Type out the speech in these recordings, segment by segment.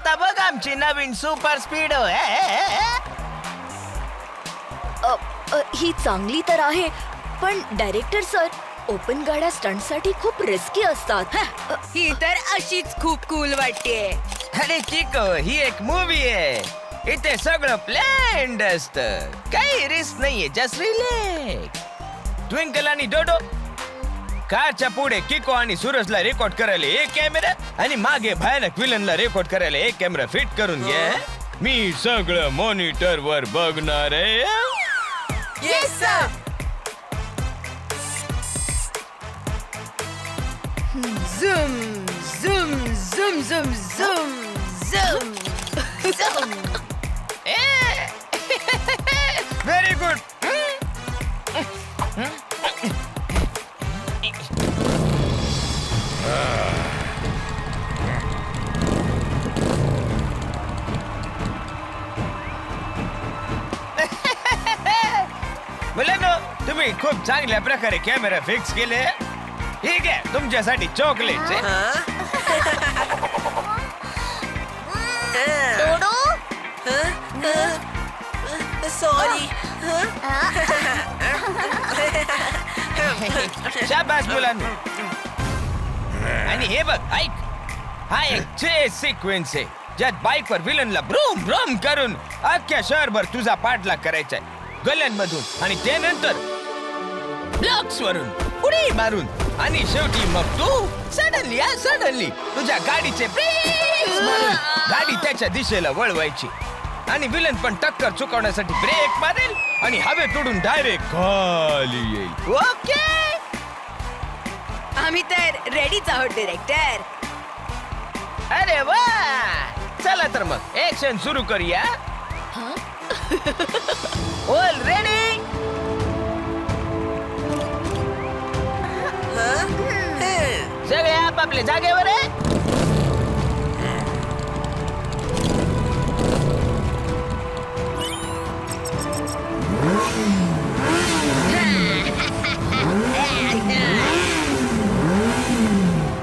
आता बघ आमची नवीन सुपर स्पीडो. ही चांगली तर आहे, पण डायरेक्टर सर, ओपन गाड्या स्टंटसाठी खूप रिस्की असतात. ही तर अशीच खूप कूल वाटतेय. अरे चिको, ही एक मूवी आहे. इथे सगळं प्लॅन्ड असतं. काही रिस्क नाहीये, जस्ट रिलॅक्स. ट्विंकल आणि डोडो, कारच्या पुढे किको आणि सूरजला रेकॉर्ड करायला एक कॅमेरा आणि मागे भयानक विलनला रेकॉर्ड करायला एक कॅमेरा फिट करून घ्या. मी सगळं मॉनिटर वर बघणार आहे. Yes sir. Zoom zoom zoom zoom zoom zoom. Very good. मुलांनो, तुम्ही खूप चांगल्या प्रकारे कॅमेरा फिक्स केले. ठीक आहे, तुमच्यासाठी चॉकलेट. डोडो, सॉरी. शाबास मुलांनो. आणि हे बघ, ऐक, हा एक चेस सिक्वेन्स आहे ज्यात बाईकवर विलनला ब्रूम ब्रूम करून अख्ख्या शहरभर तुझा पाठलाग करायचा आहे, गल्ल्यांमधून आणि त्यानंतर ब्लॉक्स वरून उडी मारून आणि शेवटी मग तू सडनली तुझ्या गाडीचे ब्रेक्स मारून गाडी त्याच्या दिशेला वळवायची आणि विलन पण टक्कर चुकवण्यासाठी ब्रेक मारेल आणि हवेत उडून डायरेक्ट खाली येईल. ओके, आम्ही तर रेडीच आहोत डिरेक्टर. अरे वा, चला तर मग ऍक्शन सुरू करूया. All ready. सगळे आपापल्या जागेवर आहे.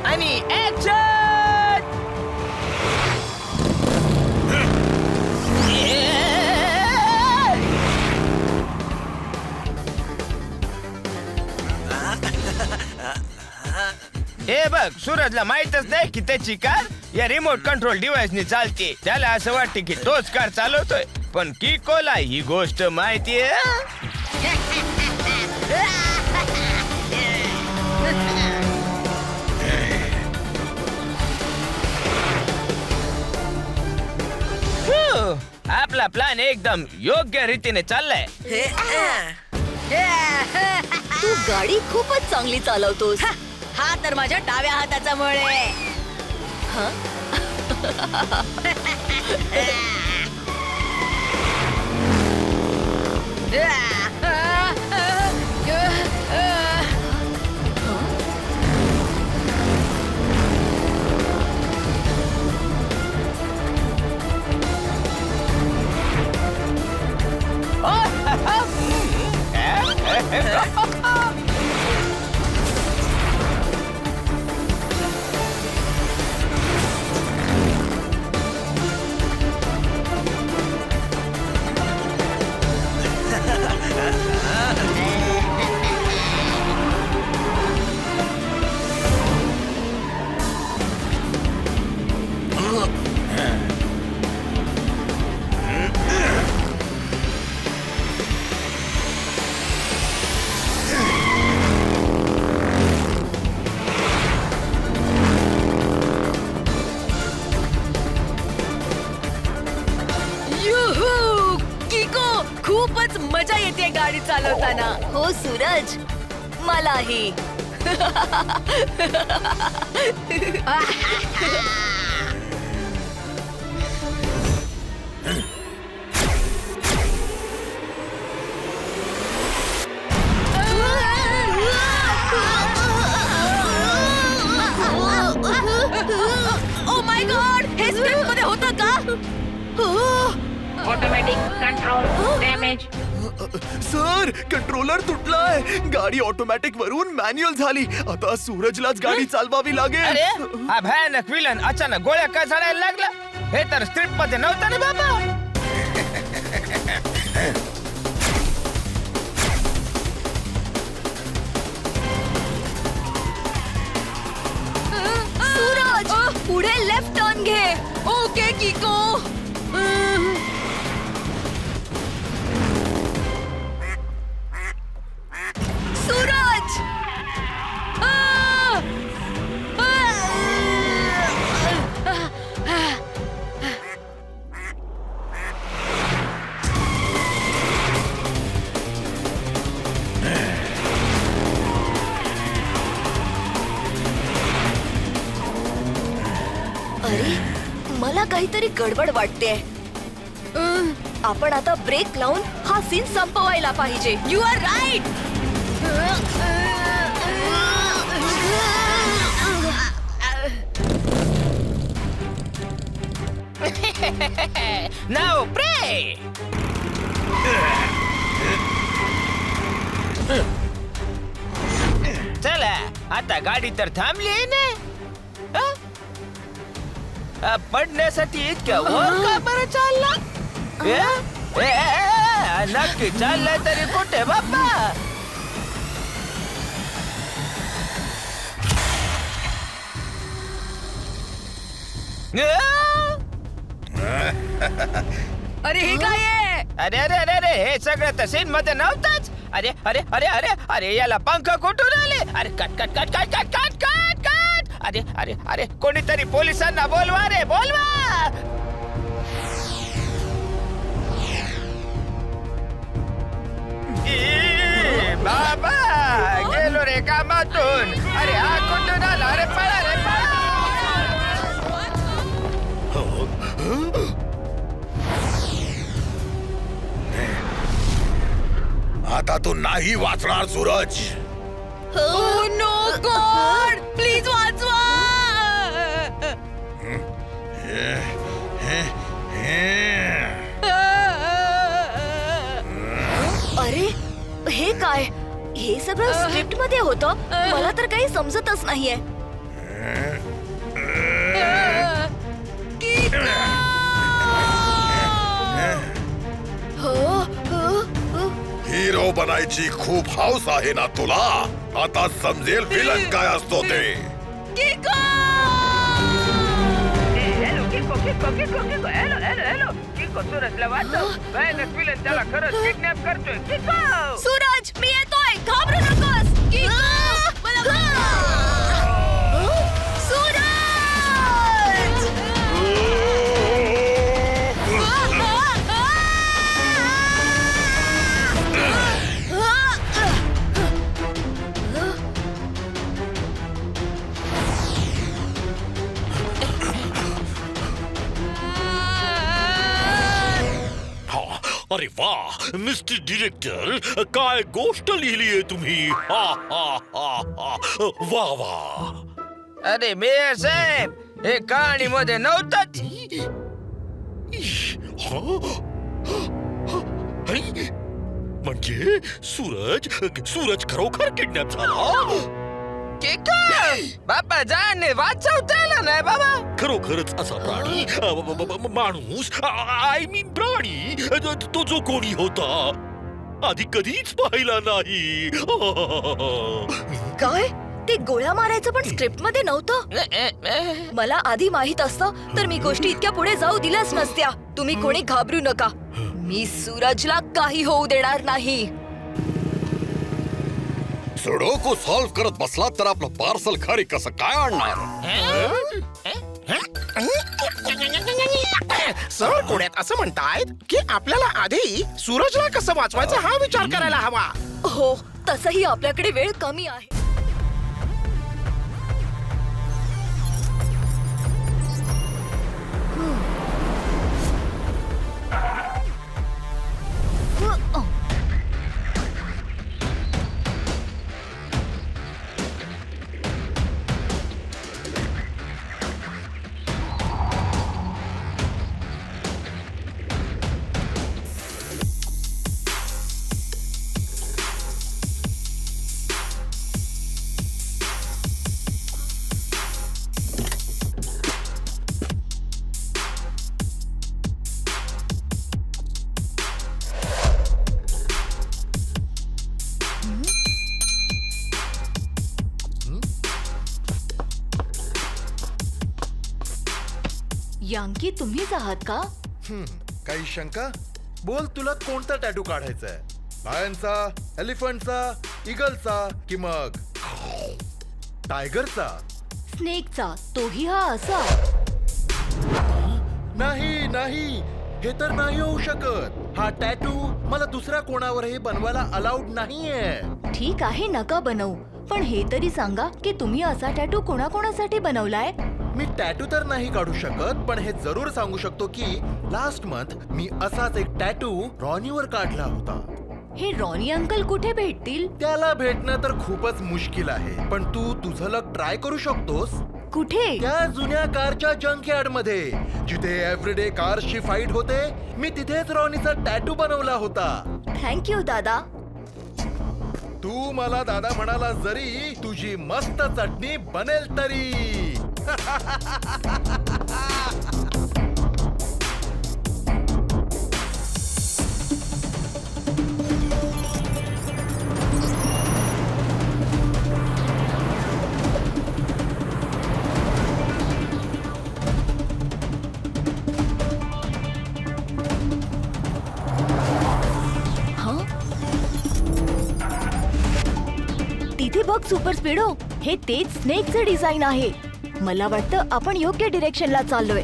आणि ऍक्शन. हे बघ, सूरजला माहितच नाही की त्याची कार या रिमोट कंट्रोल डिव्हाइसने चालते. त्याला असं वाटते की तोच कार चालवतोय, पण किकोला ही गोष्ट माहितीये. आपला प्लॅन एकदम योग्य रीतीने चाललाय. तू गाडी खूपच चांगली चालवतोस. हा तर माझ्या डाव्या हाताचा मळ आहे. खूपच मजा येते गाडी चालवताना. हो सूरज, मलाही. ओ माय गॉड, हे स्क्रिप्ट मध्ये होतं का? Automatic control damage. Sir, controller तुटलाय. गाडी ऑटोमॅटिक वरून मॅन्युअल झाली. आता सूरजलाच गाडी चालवावी लागेल. अरे, हा भयानक विलन अचानक गोळ्या का झाडायला लागला. हे तर स्क्रिप्ट मध्ये नव्हतं ना बाबा. सूरज पुढे लेफ्ट टर्न घे. ओके किको. सूरज अरे मला काहीतरी गडबड वाटते. आपण आता ब्रेक लावून हा सीन संपवायला पाहिजे. You R right. नाव प्रे. चला आता गाडी तर थांबली आहे ना. पडण्यासाठी इतक्या वर का बरं चालला? नक्की चाललंय तरी कुठे बाप्पा? अरे हे काय आहे? अरे अरे अरे अरे हे सगळं तर सीन मध्ये नव्हतंच. अरे अरे अरे अरे अरे याला पंख कुठून आले? अरे cut cut cut cut cut cut cut cut. अरे अरे अरे कोणीतरी पोलिसांना बोलवा रे, बोलवा. बाबा गेलो रे कामातून. अरे हा कुठून आला? अरे पळा रे पळा. आता तू नाही वाचणार Suraj. Oh no God! Please वाचवा. अरे हे काय? हे सगळं स्क्रिप्ट मध्ये होतं. मला तर काही समजतच नाहीये. हिरो बनायची खूप हौस आहे ना तुला. आता समजेल विलन काय असतो ते. किको! हॅलो किको किको किको किको. Hello hello hello किको. सूरजला वाचव. भयानक विलन त्याला खरंच किडनॅप करतोय. किको सूरज मी येतोय. घाबरू नकोस. सूरज! अरे वा मिस्टर डिरेक्टर, काय गोष्ट लिहिलीये तुम्ही. हा हा हा हा. वा वा. अरे मेयर साहेब हे कहाणीमध्ये नव्हतंच. म्हणजे सूरज खरोखर किडनॅप झाला. किको बाप्पा जाने वाचवता नाही बाबा. खरोखरच असा प्राणी, माणूस, आय मीन प्राणी, तो जो कोणी होता आधी कधीच पाहिला नाही. काय? ते गोळ्या मारायचं पण स्क्रिप्ट मध्ये नव्हतं. मला आधी माहित असतं तर मी गोष्टी इतक्या पुढे जाऊ दिल्याच नसत्या. तुम्ही कोणी घाबरू नका. मी सूरजला काही होऊ देणार नाही. सुडोकू सॉल्व करत बसला तर आपलं पार्सल घरी कसं काय आणणार. सर पुण्यात असं म्हणतायत की आपल्याला आधी सूरजला कसं वाचवायचं हा विचार करायला हवा. हो तसही आपल्याकडे वेळ कमी आहे. यांकी तुम्हीच आहात का? काही शंका? बोल, तुला कोणता टॅटू काढायचा आहे? लायनचा, एलिफंटचा, इगलचा की मग टायगरचा? स्नेकचा, तोही हा असा. नाही नाही, हे तर नाही होऊ शकत. हा टॅटू मला दुसऱ्या कोणावरही बनवायला अलाउड नाहीये. ठीक आहे, नका बनवू. पण हे तरी सांगा की तुम्ही असा टॅटू कोणाकोणासाठी बनवलाय? मी टॅटू तर नाही काढू शकत, पण हे जरूर सांगू शकतो की लास्ट मंथ मी असाच एक टॅटू रॉनीवर काढला होता. हे रॉनी अंकल कुठे भेटतील? त्याला भेटणं तर खूपच मुश्किल आहे, पण तू तुझं लक ट्राय करू शकतोस. कुठे? त्या जुन्या कारच्या जंकयार्ड मध्ये, जिथे एव्हरीडे कार्सची फाईट होते. मी तिथेच रॉनीचा टॅटू बनवला होता. थँक्यू दादा. तू मला दादा म्हणाला जरी, तुझी मस्त चटणी बनेल तरी. तिथे बघ सुपर स्पीडो, हे तेच स्नेकचं डिझाईन आहे. मला वाटतं आपण योग्य डिरेक्शनला चाललोय.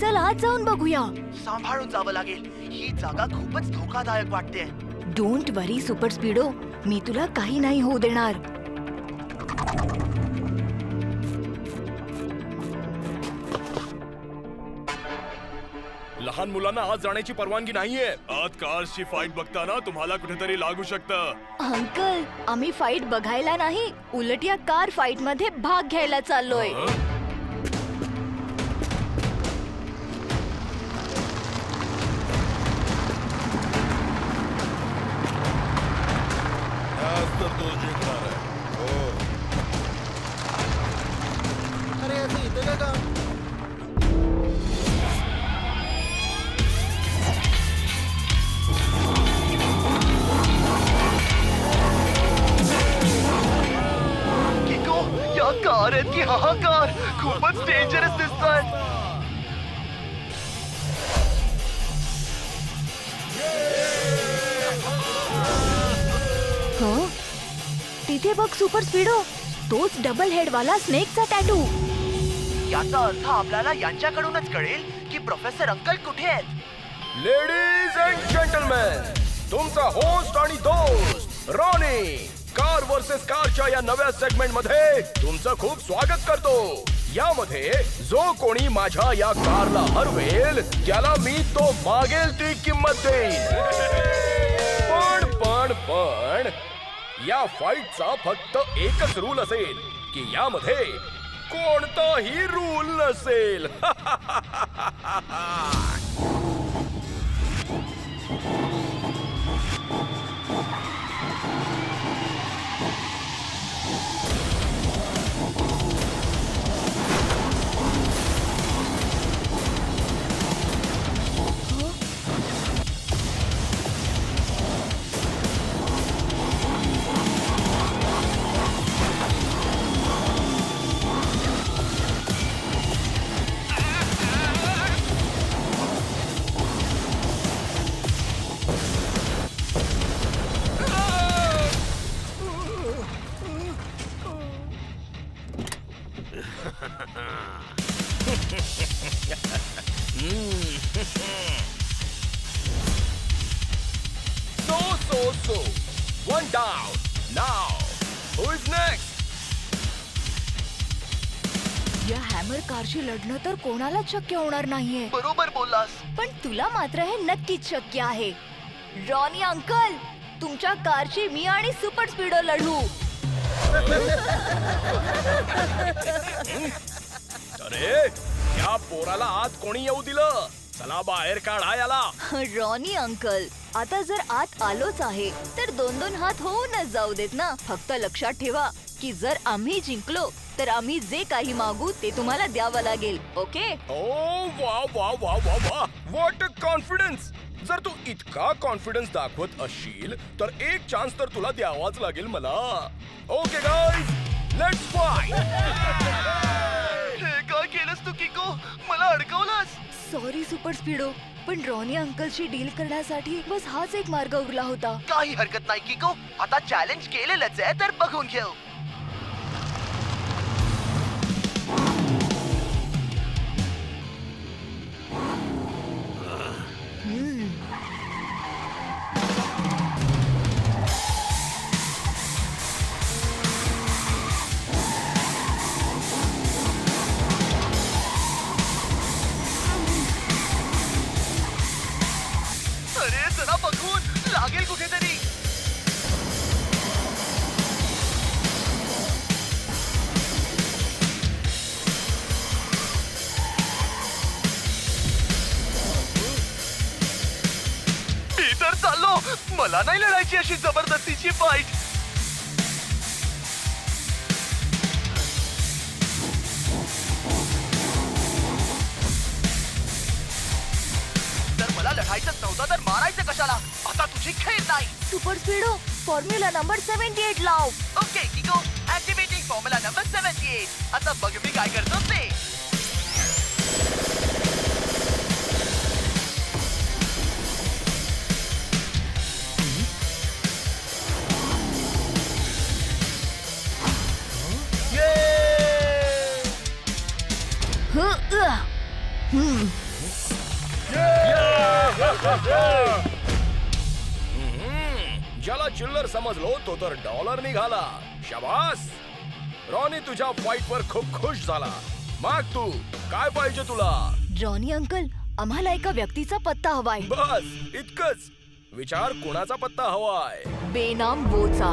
चल आज जाऊन बघूया. सांभाळून जावं लागेल. ही जागा खूपच धोकादायक वाटते. डोंट वरी सुपर स्पीडो, मी तुला काही नाही होऊ देणार. लहान मुलांना आत जाण्याची परवानगी नाहीये. आत कारची फाईट बघताना तुम्हाला कुठेतरी लागू शकतं. अंकल, आम्ही फाईट बघायला नाही, उलट या कार फाईट मध्ये भाग घ्यायला चाललोय. अरे असं इथं काय का? किको, या कार आहेत की हाहाकार. खूपच डेंजरस दिसतात. हं? तिथे बघ सुपर स्पीडो, तोच डबल हेड वाला स्नेकचा टॅटू. याचा अर्थ आपल्याला यांच्याकडूनच कळेल की प्रोफेसर अंकल कुठे आहेत. लेडीज अँड जेंटलमॅन, तुमचा होस्ट आणि दोस्त रॉनी कार वर्सेस कारच्या या नव्या सेगमेंट मध्ये तुमचं खूप स्वागत करतो. यामध्ये जो कोणी माझ्या या कारला हरवेल त्याला मी तो मागेल ती किंमत देईन. पण या फाईटचा फक्त एकच रूल असेल की यामध्ये कोणताही रूल नसेल. So, one down. Now, who is next? या हॅमर कारशी लढणं तर कोणालाच शक्य होणार नाहीये. बरोबर बोललास. पण तुला मात्र हे नक्कीच शक्य आहे. रॉनी अंकल, तुमच्या कारशी मी आणि सुपर स्पीडो लढू. अरे क्या पोराला आत कोणी येऊ दिलं? चला बाहेर काढा याला. रॉनी अंकल, आता जर आत आलोच आहे तर 2-2 हात होऊनच जाऊ देत ना. फक्त लक्षात ठेवा की जर आम्ही जिंकलो तर आम्ही जे काही मागू ते तुम्हाला द्यावं लागेल. ओके? ओ वा वा वा वा वा, व्हॉट अ कॉन्फिडन्स. जर तू इतका कॉन्फिडन्स दाखवत असशील तर एक चान्स तर तुला द्यावाच लागेल मला. Okay guys, let's fight. काय केलंस तू किको? मला अडकवलंस. सॉरी सुपर स्पीडो, पण रॉनी अंकलशी डील करण्यासाठी बस हाच एक मार्ग उरला होता. काही हरकत नाही किको, आता चॅलेंज केलेलंच आहे तर बघून घेऊ. अरे जरा बघून लागेल कुठेतरी. मी तर चाललो. मला नाही लढायची अशी जबरदस्तीची फाईट. जर मला लढायचंच नव्हतं तर मारायचं कशाला? आता तुझी खेळ नाही. सुपर स्पीडो, फॉर्म्युला नंबर 78 लाव. Okay किको, activating formula number 78. आता बघ मी काय करतो ते. ज्याला चिल्लर समजलो तो तर डॉलर निघाला. शाबास रॉनी, तुझ्या फाईट वर खूप खुश झाला. माग तू काय पाहिजे तुला? रॉनी अंकल, आम्हाला एका व्यक्तीचा पत्ता हवाय. बस इतकंच. विचार, कुणाचा पत्ता हवाय? बेनाम वोचा.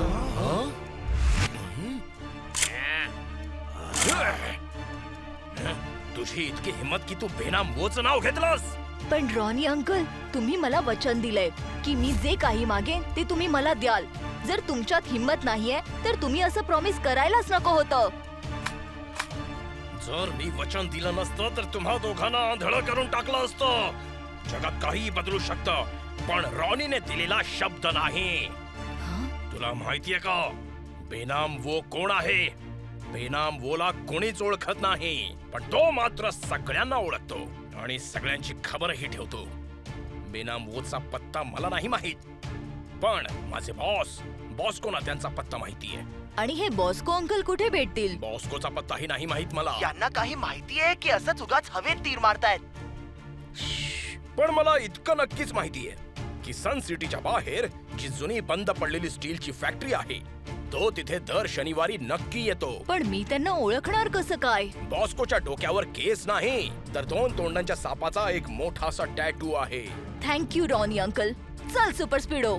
तुझी इतकी हिम्मत की तू बेनाम वोचं नाव घेतलंस? पण रॉनी अंकल, तुम्ही मला वचन दिलंय की मी जे काही मागेन ते तुम्ही मला द्याल. जर तुमच्यात हिम्मत नाहीये तर तुम्ही असं प्रॉमिस करायलाच नको होतं. जर मी वचन दिलं नसतं तर तुम्हा दोघांना आंधळं करून टाकलं असतं. जगात काही बदलू शकतं, पण रॉनीने दिलेला शब्द नाही. तुला माहितीये का बेनाम वो कोण आहे? बेनाम वोला कोणीच ओळखत नाही, पण तो मात्र सगळ्यांना ओळखतो आणि सगळ्यांची खबरही ठेवतो. बेनाम वोचा पत्ता मला नाही माहित, पण माझे बॉस कोणा त्यांचा पत्ता माहितीये. आणि हे बॉस्को अंकल कुठे भेटतील? बॉस्कोचा पत्ताही नाही माहित मला. यांना काही माहिती आहे की असंच उगाच हवेत तीर मारतायत? पण मला इतकं नक्कीच माहितीये की सन सिटीच्या बाहेर जी जुनी बंद पडलेली स्टीलची फॅक्टरी आहे तो तिथे दर शनिवारी नक्की येतो. पण मी त्यांना ओळखणार कसं काय? बॉस्कोच्या डोक्यावर केस नाही तर 2 तोंडांच्या सापाचा एक मोठासा टॅटू आहे. Thank you Ronnie uncle. चल सुपर स्पीडो.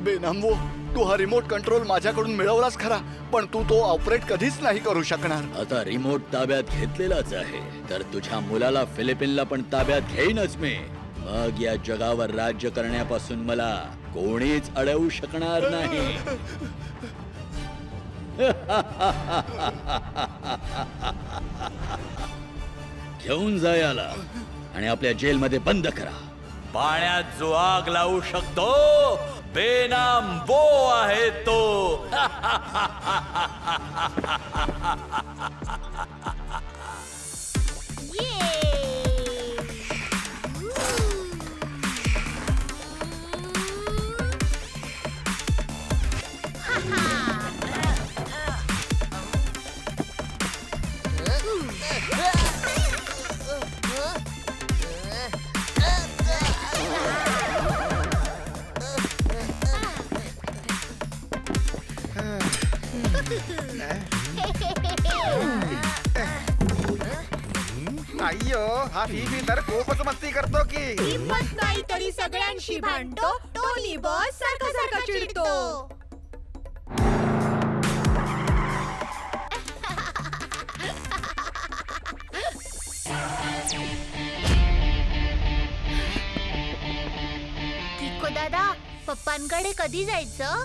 बेनामवो, तू हा रिमोट कंट्रोल माझ्याकडून मिळवलास खरा, पण तू तो ऑपरेट कधीच नाही करू शकणार. आता रिमोट ताब्यात घेतलेलाच आहे तर तुझ्या मुलाला फिलिपिनला पण ताब्यात घेईनच मी. मग या जगावर राज्य करण्यापासून मला कोणीच अडवू शकणार नाही. घेऊन जा याला आणि आपल्या जेलमध्ये बंद करा. पाण्यात जो आग लावू शकतो बेनाम बो आहे तो. अय्यो हा फी तर खूपच मस्ती करतो की. हिंमत नाही तरी सगळ्यांशी भांडतो. टोनी बॉस सारखा सारखा चिडतो. किको दादा, पप्पांकडे कधी जायचं?